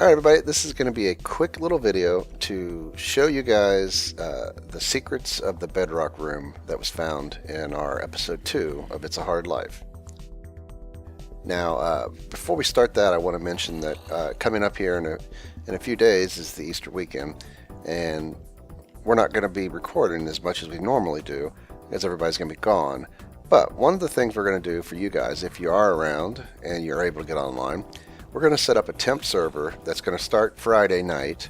Alright everybody, this is going to be a quick little video to show you guys the secrets of the Bedrock room that was found in our episode 2 of It's a Hard Life. Now, before we start that, I want to mention that coming up here in a few days is the Easter weekend, and we're not going to be recording as much as we normally do, as everybody's going to be gone. But one of the things we're going to do for you guys, if you are around and you're able to get online, we're going to set up a temp server that's going to start Friday night,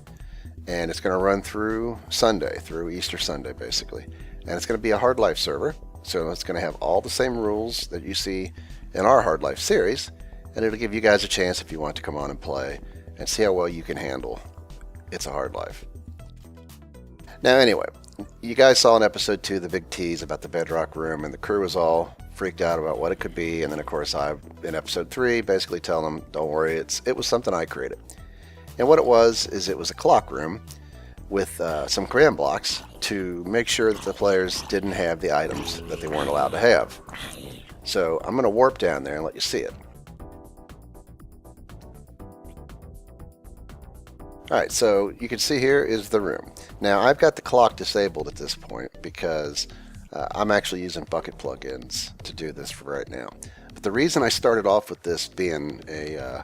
and it's going to run through Sunday, through Easter Sunday basically. And it's going to be a Hard Life server, so it's going to have all the same rules that you see in our Hard Life series, and it'll give you guys a chance if you want to come on and play and see how well you can handle It's a Hard Life. Now anyway, you guys saw in episode 2 the big tease about the Bedrock room, and the crew was all freaked out about what it could be, and then of course I, in episode 3, basically tell them, don't worry, it was something I created. And what it was is it was a clock room with some command blocks to make sure that the players didn't have the items that they weren't allowed to have. So I'm going to warp down there and let you see it. Alright, so you can see here is the room. Now I've got the clock disabled at this point because I'm actually using bucket plugins to do this for right now. But the reason I started off with this being a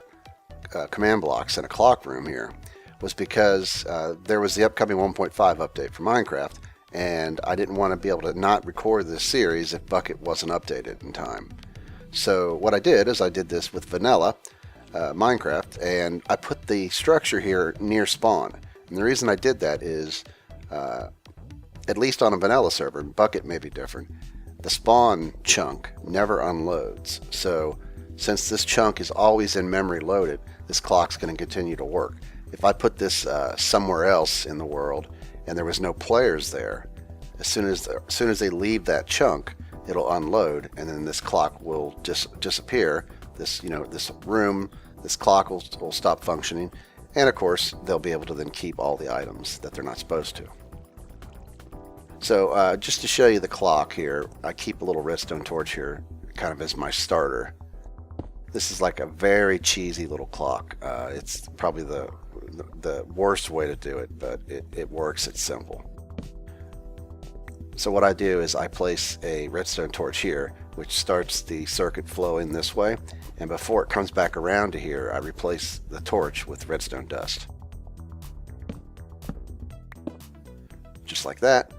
command blocks and a clock room here was because there was the upcoming 1.5 update for Minecraft, and I didn't want to be able to not record this series if Bucket wasn't updated in time. So what I did is I did this with vanilla Minecraft, and I put the structure here near spawn. And the reason I did that is at least on a vanilla server, Bucket may be different, the spawn chunk never unloads. So since this chunk is always in memory loaded, this clock's going to continue to work. If I put this somewhere else in the world and there was no players there, as soon as they leave that chunk, it'll unload, and then this clock will just disappear. This room, this clock will stop functioning, and of course they'll be able to then keep all the items that they're not supposed to. So just to show you the clock here, I keep a little redstone torch here kind of as my starter. This is like a very cheesy little clock. It's probably the worst way to do it, but it works. It's simple. So what I do is I place a redstone torch here, which starts the circuit flowing this way, and before it comes back around to here, I replace the torch with redstone dust. Just like that.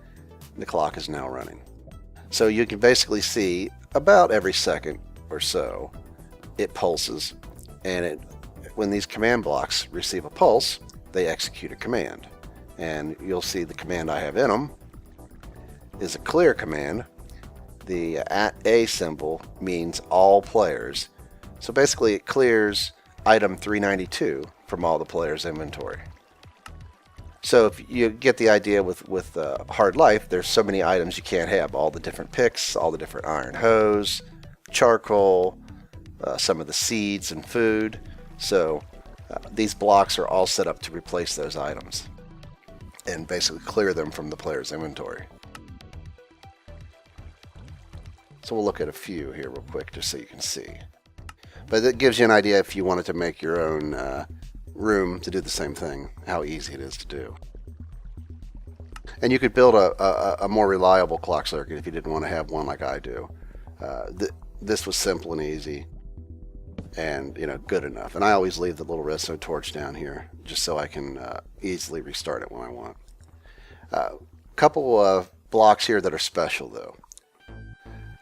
The clock is now running. So you can basically see about every second or so it pulses, and when these command blocks receive a pulse, they execute a command. And you'll see the command I have in them is a clear command. The @A symbol means all players. So basically it clears item 392 from all the players' inventory. So if you get the idea with Hard Life, there's so many items you can't have. All the different picks, all the different iron hose, charcoal, some of the seeds and food. So these blocks are all set up to replace those items and basically clear them from the player's inventory. So we'll look at a few here real quick just so you can see. But it gives you an idea if you wanted to make your own room to do the same thing, how easy it is to do. And you could build a more reliable clock circuit if you didn't want to have one like I do. This was simple and easy, and good enough. And I always leave the little redstone torch down here just so I can easily restart it when I want. Couple of blocks here that are special though.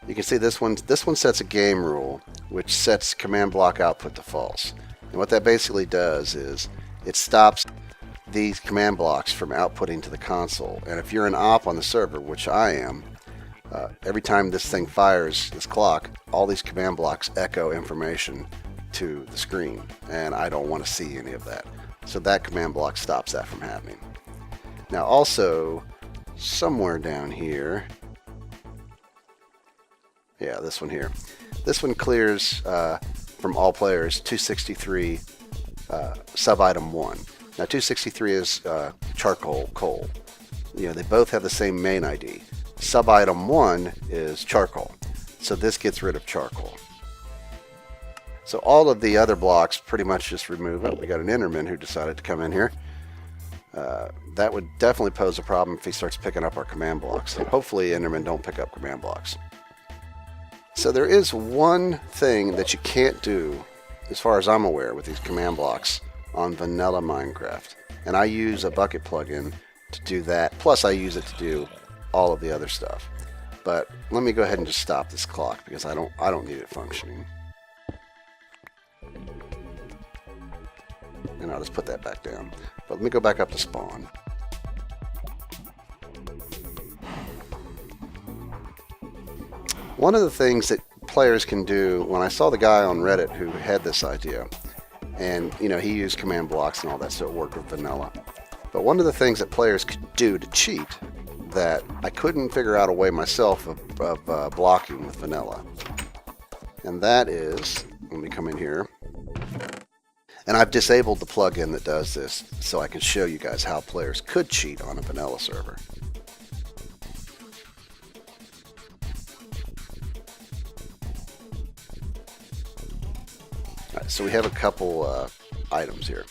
You can see this one sets a game rule which sets command block output to false. And what that basically does is it stops these command blocks from outputting to the console. And if you're an op on the server, which I am, every time this thing fires this clock, all these command blocks echo information to the screen, and I don't want to see any of that. So that command block stops that from happening. Now also, somewhere down here, yeah, this one here. This one clears from all players 263 sub item 1. Now 263 is charcoal coal. They both have the same main ID. Sub item 1 is charcoal. So this gets rid of charcoal. So all of the other blocks pretty much just remove. Oh, we got an Enderman who decided to come in here. That would definitely pose a problem if he starts picking up our command blocks. Hopefully Endermen don't pick up command blocks. So there is one thing that you can't do, as far as I'm aware, with these command blocks on vanilla Minecraft. And I use a bucket plugin to do that. Plus I use it to do all of the other stuff. But let me go ahead and just stop this clock because I don't need it functioning. And I'll just put that back down. But let me go back up to spawn. One of the things that players can do, when I saw the guy on Reddit who had this idea, and you know, he used command blocks and all that, so it worked with vanilla. But one of the things that players could do to cheat that I couldn't figure out a way myself of blocking with vanilla, and that is, let me come in here, and I've disabled the plugin that does this so I can show you guys how players could cheat on a vanilla server. Alright, so we have a couple items here.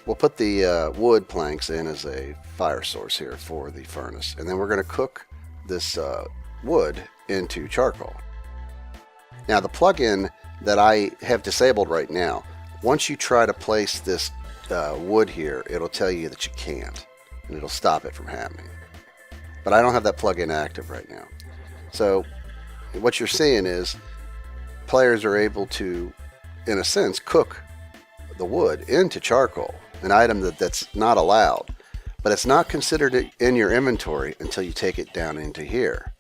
We'll put the wood planks in as a fire source here for the furnace, and then we're going to cook this wood into charcoal. Now the plugin that I have disabled right now, once you try to place this wood here, it'll tell you that you can't, and it'll stop it from happening. But I don't have that plugin active right now. So what you're seeing is players are able to, in a sense, cook the wood into charcoal, an item that's not allowed, but it's not considered in your inventory until you take it down into here.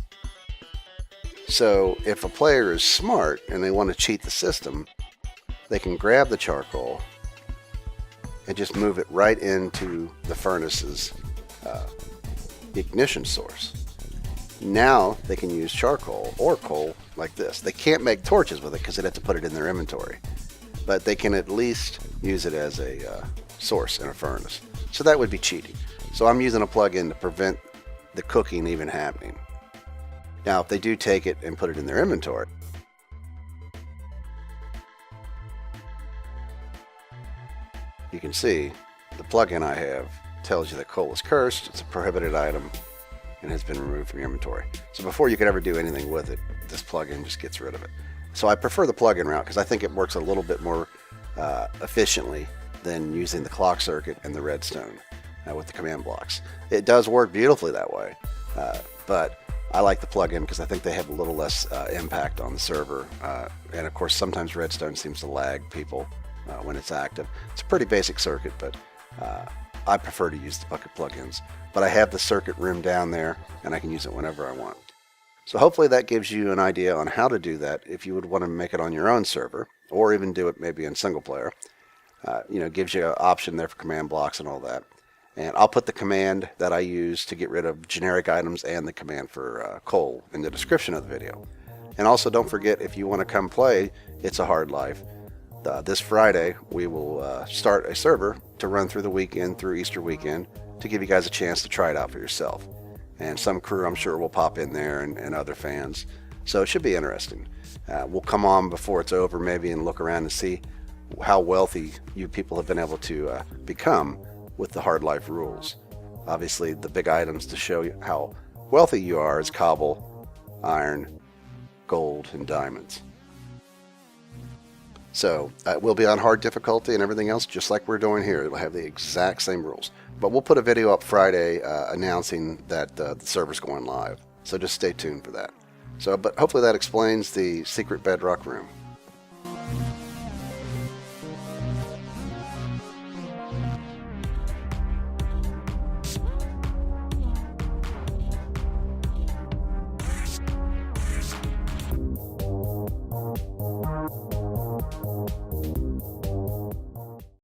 So if a player is smart and they want to cheat the system, they can grab the charcoal and just move it right into the furnace's ignition source. Now they can use charcoal or coal like this. They can't make torches with it because they'd have to put it in their inventory, but they can at least use it as a source in a furnace. So that would be cheating. So I'm using a plugin to prevent the cooking even happening. Now, if they do take it and put it in their inventory, you can see the plugin I have tells you that coal is cursed, it's a prohibited item, and has been removed from your inventory. So before you could ever do anything with it, this plugin just gets rid of it. So I prefer the plugin route because I think it works a little bit more efficiently than using the clock circuit and the redstone with the command blocks. It does work beautifully that way, but I like the plugin because I think they have a little less impact on the server. And of course, sometimes redstone seems to lag people when it's active. It's a pretty basic circuit, but I prefer to use the bucket plugins. But I have the circuit room down there, and I can use it whenever I want. So hopefully that gives you an idea on how to do that if you would want to make it on your own server, or even do it maybe in single player. You know, gives you an option there for command blocks and all that. And I'll put the command that I use to get rid of generic items and the command for coal in the description of the video. And also don't forget, if you want to come play It's a Hard Life, this Friday we will start a server to run through the weekend, through Easter weekend, to give you guys a chance to try it out for yourself. And some crew I'm sure will pop in there and other fans. So it should be interesting. We'll come on before it's over maybe and look around and see how wealthy you people have been able to become with the Hard Life rules. Obviously the big items to show you how wealthy you are is cobble, iron, gold, and diamonds. So we'll be on hard difficulty and everything else just like we're doing here. It'll have the exact same rules. But we'll put a video up Friday announcing that the server's going live. So just stay tuned for that. So, but hopefully that explains the secret Bedrock room.